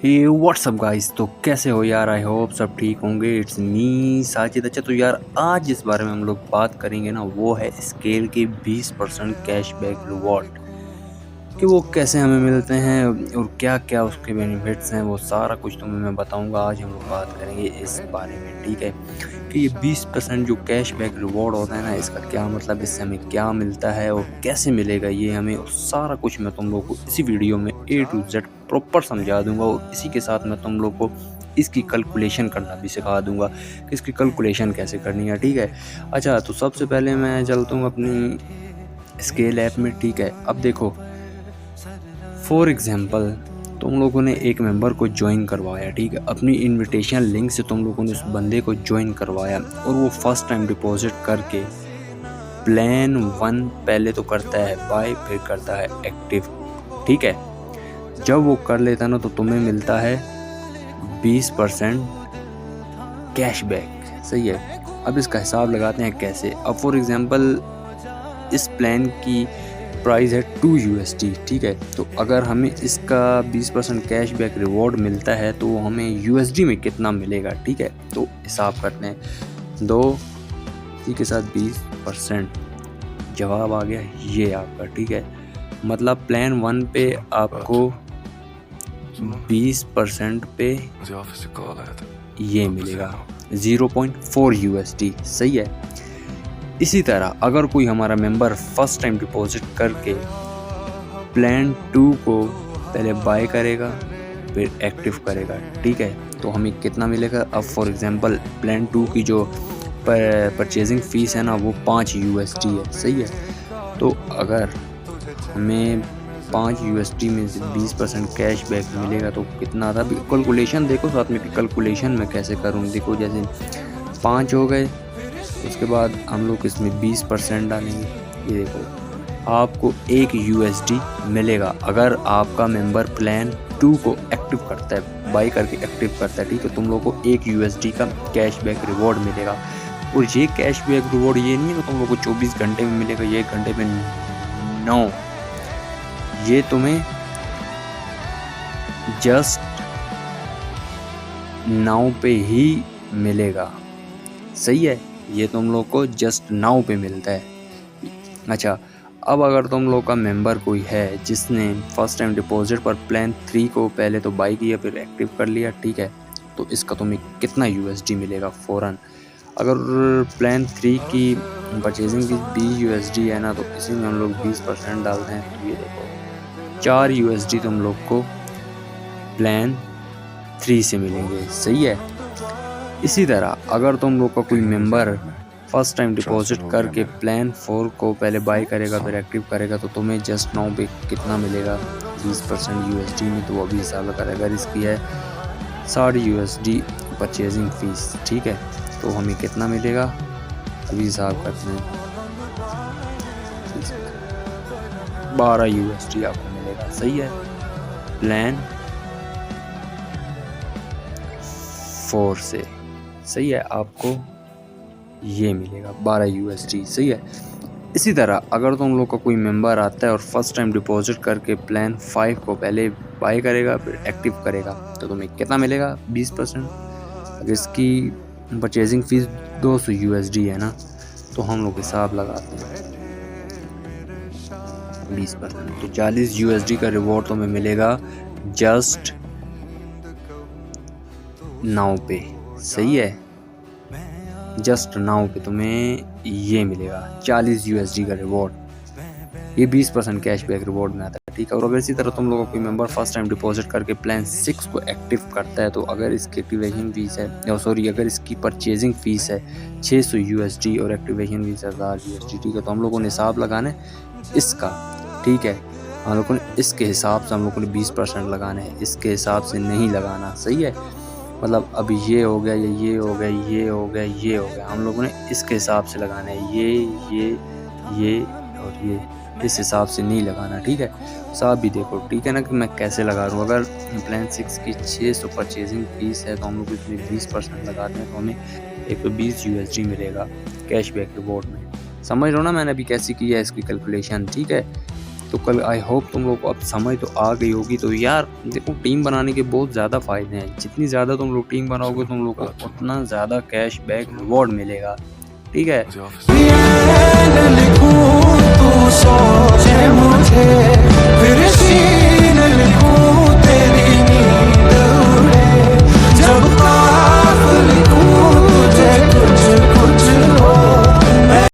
हे WhatsApp guys, तो कैसे हो यार। आई होप सब ठीक होंगे। It's me Sajid. अच्छा, तो यार आज जिस बारे में हम लोग बात करेंगे ना, वो है स्केल के 20% कैशबैक रिवॉर्ड कि वो कैसे हमें मिलते हैं और क्या क्या उसके बेनिफिट्स हैं। वो सारा कुछ तुम्हें मैं बताऊंगा। आज हम लोग बात करेंगे इस बारे में, ठीक है, कि ये 20% जो कैशबैक रिवॉर्ड होता है ना, इसका क्या मतलब, इससे हमें क्या मिलता है और कैसे मिलेगा ये हमें, और सारा कुछ मैं तुम लोग को इसी वीडियो में A to Z प्रॉपर समझा दूंगा। और इसी के साथ मैं तुम लोग को इसकी कैलकुलेशन करना भी सिखा दूंगा कि इसकी कैलकुलेशन कैसे करनी है, ठीक है। अच्छा, तो सबसे पहले मैं चलता हूँ अपनी स्केल ऐप में, ठीक है। अब देखो, फॉर एग्जांपल तुम लोगों ने एक मेंबर को ज्वाइन करवाया, ठीक है, अपनी इनविटेशन लिंक से तुम लोगों ने उस बंदे को ज्वाइन करवाया और वो फर्स्ट टाइम डिपॉजिट करके प्लान 1 पहले तो करता है बाय, फिर करता है एक्टिव, ठीक है। जब वो कर लेता ना तो तुम्हें मिलता है 20% कैशबैक, सही है। अब इसका हिसाब लगाते हैं कैसे। अब फॉर एग्जांपल इस प्लान की प्राइस है 2 USD, ठीक है। तो अगर हमें इसका 20% कैशबैक रिवॉर्ड मिलता है तो हमें USD में कितना मिलेगा, ठीक है। तो हिसाब करते हैं, 2 इसी के साथ 20%, जवाब आ गया ये आपका, ठीक है। मतलब प्लान 1 पे आपको 20% पे ये मिलेगा 0.4 USD, सही है। इसी तरह अगर कोई हमारा मेंबर फर्स्ट टाइम डिपॉजिट करके प्लान 2 को पहले बाय करेगा फिर एक्टिव करेगा, ठीक है, तो हमें कितना मिलेगा। अब फॉर एग्जांपल प्लान 2 की जो परचेजिंग फ़ीस है ना, वो 5 USD है, सही है। तो अगर हमें 5 USD में से 20% कैशबैक मिलेगा तो कितना था। कैलकुलेशन देखो साथ में कि कैलकुलेशन मैं कैसे करूँ। देखो, जैसे 5 हो गए, उसके बाद हम लोग इसमें 20% डालेंगे। ये देखो, आपको 1 USD मिलेगा अगर आपका मेंबर प्लान 2 को एक्टिव करता है, बाई करके एक्टिव करता है, ठीक है। तुम लोग को 1 USD का कैशबैक रिवॉर्ड मिलेगा। और ये कैशबैक रिवॉर्ड ये नहीं है कि तुम लोग को 24 घंटे में मिलेगा, ये 1 घंटे में 9, ये तुम्हें जस्ट 9 पे ही मिलेगा, सही है। ये तुम लोग को जस्ट 9 पे मिलता है। अच्छा, अब अगर तुम लोग का मेंबर कोई है जिसने फर्स्ट टाइम डिपॉजिट पर प्लान 3 को पहले तो बाई किया फिर एक्टिव कर लिया, ठीक है, तो इसका तुम्हें कितना USD मिलेगा फ़ौरन। अगर प्लान 3 की परचेजिंग की 20 USD है ना, तो इसी में हम लोग 20% डालते हैं, तो ये देखो 4 USD तुम लोग को प्लान 3 से मिलेंगे, सही है। इसी तरह अगर तुम लोग का कोई मेंबर फर्स्ट टाइम डिपॉजिट करके प्लान 4 को पहले बाई करेगा फिर एक्टिव करेगा, तो तुम्हें जस्ट 9 पे कितना मिलेगा 20% USD में, तो वो अभी हिसाब लगा। अगर इसकी है 60 USD परचेजिंग फ़ीस, ठीक है, तो हमें कितना मिलेगा अभी हिसाब करते हैं। 12 USD आपको मिलेगा, सही है, प्लान 4 से, सही है। आपको ये मिलेगा 12 USD, सही है। इसी तरह अगर तुम लोग का कोई मेंबर आता है और फर्स्ट टाइम डिपॉजिट करके प्लान 5 को पहले बाय करेगा फिर एक्टिव करेगा, तो तुम्हें कितना मिलेगा 20%। अगर इसकी परचेजिंग फ़ीस 200 USD है ना, तो हम लोग हिसाब लगाते हैं 20%, तो 40 USD का रिवॉर्ड तुम्हें मिलेगा जस्ट 9 पे, सही है। जस्ट 9 पे तुम्हें ये मिलेगा 40 USD का रिवॉर्ड। ये 20% कैशबैक रिवॉर्ड में आता है, ठीक है। और अगर इसी तरह तुम लोगों को कोई मेंबर फर्स्ट टाइम डिपॉजिट करके प्लान 6 को एक्टिव करता है, तो अगर इसकी एक्टिवेशन फीस है, अगर इसकी परचेजिंग फ़ीस है 600 USD और एक्टिवेशन फीस 1000 USD, ठीक है, तो हम लोगों ने हिसाब लगाना है इसका, ठीक है। हम लोगों ने इसके हिसाब से हम लोगों ने 20% लगाना है, इसके हिसाब से नहीं लगाना, सही है। मतलब अब ये हो गया, ये हो गया, ये हो गया, ये हो गया, हम लोगों ने इसके हिसाब से लगाना है, ये और ये, इस हिसाब से नहीं लगाना, ठीक है। साहब भी देखो, ठीक है ना, कि मैं कैसे लगा रहा हूँ। अगर प्लान 6 की 600 परचेजिंग फ़ीस है तो हम लोग इसमें 20% लगाते हैं, तो हमें 120 USD मिलेगा कैशबैक रिवॉर्ड में। समझ लो ना मैंने अभी कैसे की है इसकी कैलकुलेशन, ठीक है। तो कल आई होप तुम लोग को अब समझ तो आ गई होगी। तो यार देखो, टीम बनाने के बहुत ज़्यादा फ़ायदे हैं। जितनी ज़्यादा तुम लोग टीम बनाओगे तुम लोग को उतना ज़्यादा कैश बैक रिवॉर्ड मिलेगा। ठीक है।